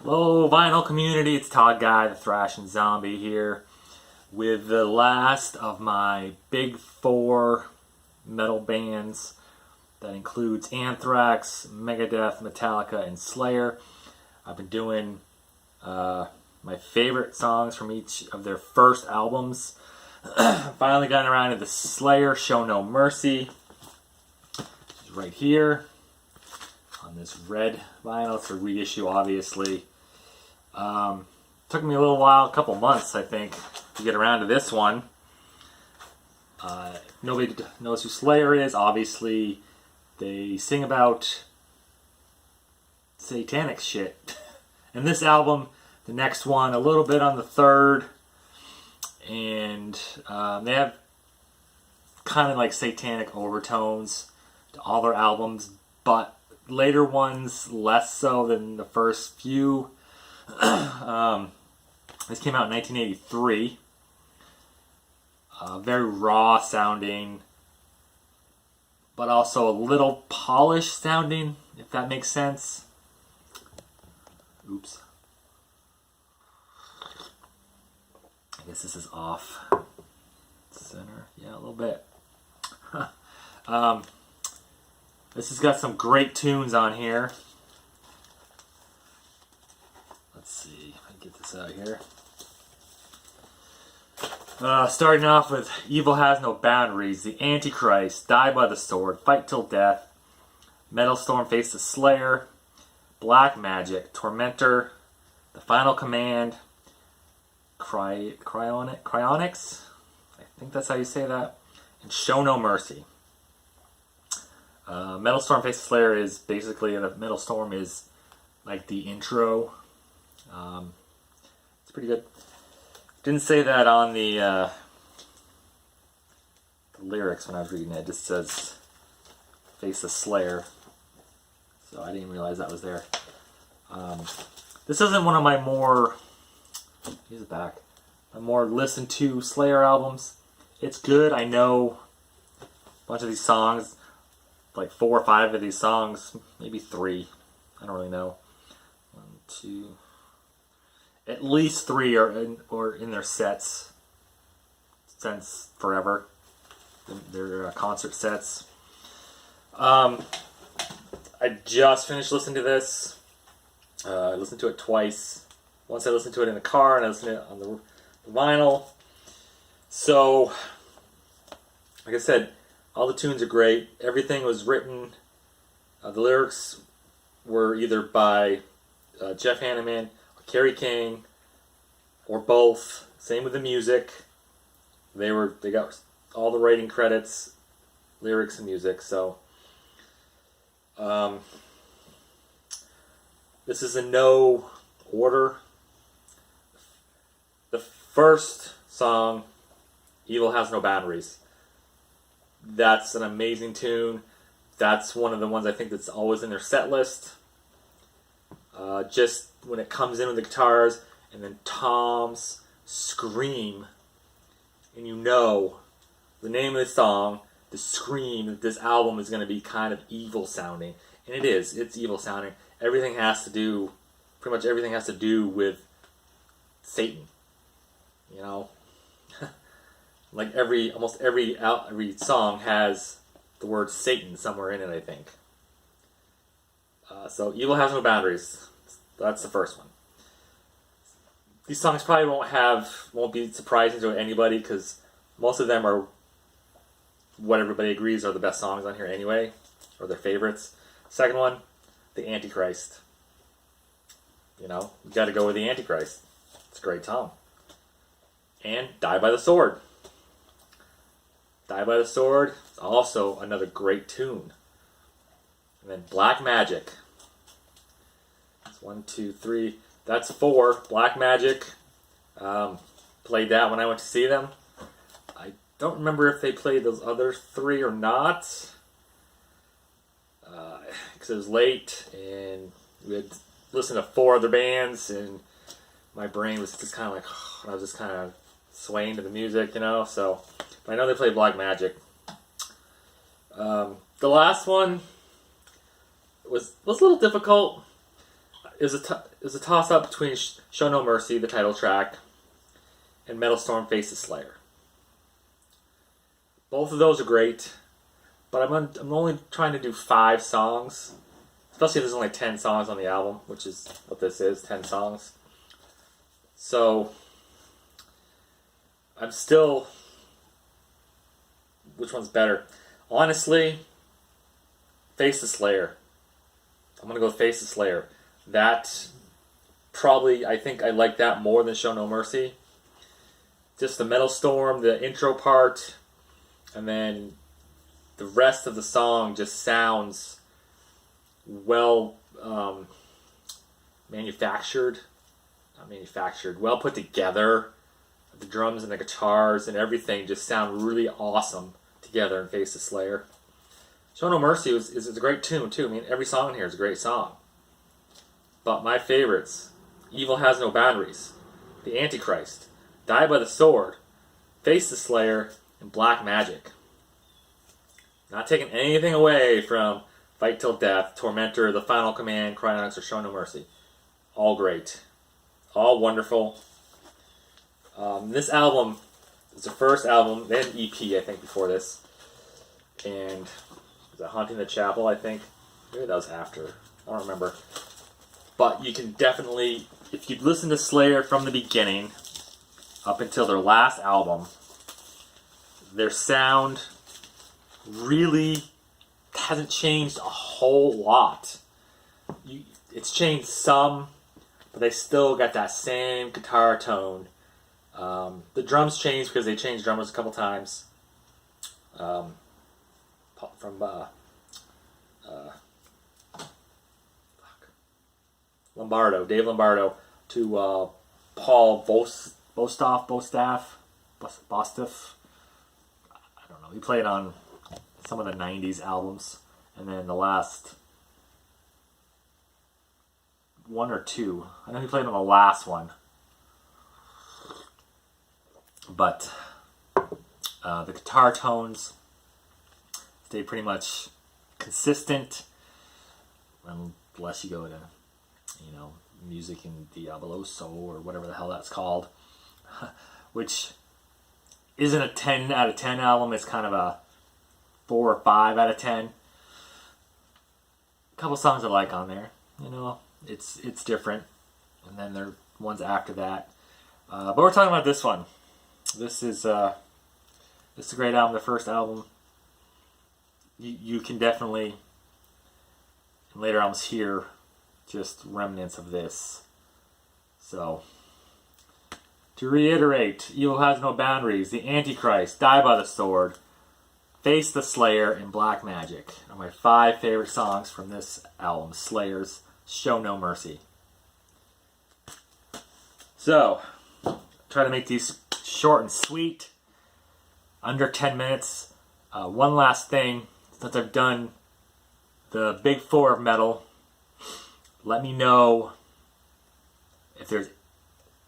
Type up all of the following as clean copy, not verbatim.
Hello, vinyl community. It's Todd Guy, the Thrashing Zombie here, with the last of my big four metal bands. That includes Anthrax, Megadeth, Metallica, and Slayer. I've been doing my favorite songs from each of their first albums. Finally gotten around to the Slayer Show No Mercy. It's right here on this red vinyl. It's a reissue, obviously. Took me a little while, a couple months, I think, to get around to this one. Nobody knows who Slayer is. Obviously, they sing about satanic shit. And this album, the next one, a little bit on the third, and they have kind of like satanic overtones to all their albums, but later ones less so than the first few. This came out in 1983. Very raw sounding, but also a little polished sounding, if that makes sense. Oops. I guess this is off center. Yeah, a little bit. This has got some great tunes on here. Let's see if I can get this out here. Starting off with Evil Has No Boundaries, The Antichrist, Die by the Sword, Fight Till Death, Metal Storm Face the Slayer, Black Magic, Tormentor, The Final Command, Cryonics, I think that's how you say that, and Show No Mercy. Metal Storm Face the Slayer is basically, the Metal Storm is like the intro. It's pretty good. Didn't say that on the lyrics when I was reading it. It just says Face the Slayer. So I didn't realize that was there. This isn't one of my more, he's back, my more listened to Slayer albums. It's good. I know a bunch of these songs, like 4 or 5 of these songs, maybe 3. I don't really know. 1, 2, at least 3 are in their sets since forever. Their concert sets. I just finished listening to this. I listened to it twice. Once I listened to it in the car, and I listened to it on the vinyl. So, like I said, all the tunes are great. Everything was written. The lyrics were either by Jeff Hanneman, or Kerry King, or both. Same with the music. They got all the writing credits, lyrics, and music. So, this is in no order. The first song, Evil Has No Boundaries. That's an amazing tune. That's one of the ones I think that's always in their set list. Just when it comes in with the guitars and then Tom's scream, and you know the name of the song, the scream that this album is going to be kind of evil sounding. And it is. It's evil sounding. Pretty much everything has to do with Satan. You know? Like almost every song has the word Satan somewhere in it, I think. So Evil Has No Boundaries. That's the first one. These songs probably won't be surprising to anybody, because most of them are what everybody agrees are the best songs on here anyway, or their favorites. Second one, The Antichrist. You know, you got to go with The Antichrist. It's a great song. And Die by the Sword. Die by the Sword is also another great tune. And then Black Magic. That's 1, 2, 3. That's 4. Black Magic. Played that when I went to see them. I don't remember if they played those other 3 or not. Because it was late and we had listened to 4 other bands, and my brain was just kind of like, I was just kind of swaying to the music, you know. So, but I know they played Black Magic. The last one was a little difficult. was a toss up between Show No Mercy, the title track, and Metal Storm Face the Slayer. Both of those are great, but I'm only trying to do 5 songs, especially if there's only 10 songs on the album, which is what this is, 10 songs. So I'm still, which one's better? Honestly, Face the Slayer. I'm going to go Face the Slayer. That probably, I think I like that more than Show No Mercy. Just the Metal Storm, the intro part, and then the rest of the song just sounds well manufactured. Not manufactured, well put together. The drums and the guitars and everything just sound really awesome together in Face the Slayer. Show No Mercy is a great tune too. I mean, every song in here is a great song. But my favorites: Evil Has No Boundaries, The Antichrist, Die by the Sword, Face the Slayer, and Black Magic. Not taking anything away from Fight Till Death, Tormentor, The Final Command, Cryonics, or Show No Mercy. All great. All wonderful. This album is the first album. They had an EP, I think, before this. And was it Haunting the Chapel, I think? Maybe that was after. I don't remember. But you can definitely, if you listen to Slayer from the beginning up until their last album, their sound really hasn't changed a whole lot. It's changed some, but they still got that same guitar tone. The drums changed because they changed drummers a couple times. From Dave Lombardo, to Paul Bostaff. I don't know. He played on some of the 90s albums, and then the last 1 or 2. I know he played on the last one. But the guitar tones stay pretty much consistent, unless you go to, Music in Diaboloso or whatever the hell that's called, which isn't a 10 out of 10 album. It's kind of a 4 or 5 out of 10. A couple songs I like on there. It's different. And then there are ones after that. But we're talking about this one. This is a great album. The first album. You can definitely, in later albums, hear just remnants of this. So, to reiterate, Evil Has No Boundaries, The Antichrist, Die by the Sword, Face the Slayer, and Black Magic are my 5 favorite songs from this album, Slayer's Show No Mercy. So, try to make these short and sweet, under 10 minutes. One last thing, since I've done the big 4 of metal, let me know if there's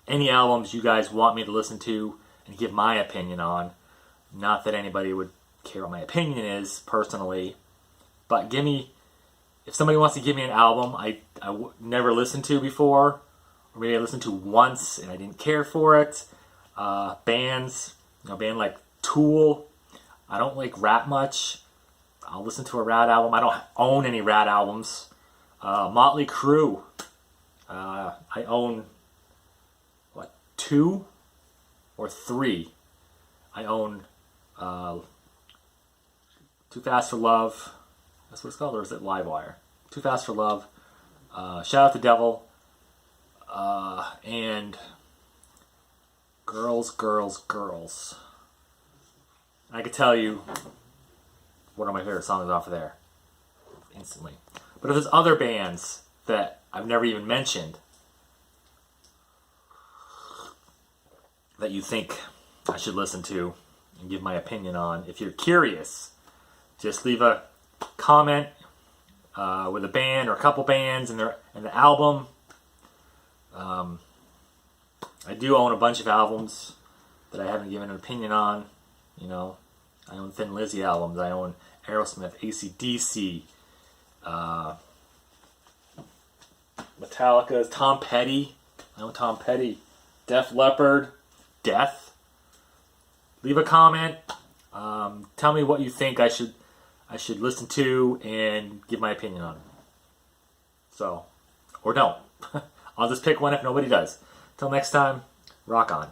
any albums you guys want me to listen to and give my opinion on. Not that anybody would care what my opinion is, personally. But if somebody wants to give me an album I never listened to before, or maybe I listened to once and I didn't care for it. Bands, a band like Tool. I don't like Rat much. I'll listen to a Rat album. I don't own any Rat albums. Motley Crue. I own 2 or 3. I own Too Fast for Love. That's what it's called, or is it Livewire? Too Fast for Love. Shout Out the Devil. And Girls, Girls, Girls. I could tell you one of my favorite songs off of there instantly. But if there's other bands that I've never even mentioned that you think I should listen to and give my opinion on, if you're curious, just leave a comment with a band or a couple bands and the album. I do own a bunch of albums that I haven't given an opinion on. I own Thin Lizzy albums. I own Aerosmith, AC/DC. Metallica's Tom Petty. I know Tom Petty. Def Leppard. Death. Leave a comment. Tell me what you think I should listen to and give my opinion on. So, or don't. I'll just pick one if nobody does. Till next time, rock on.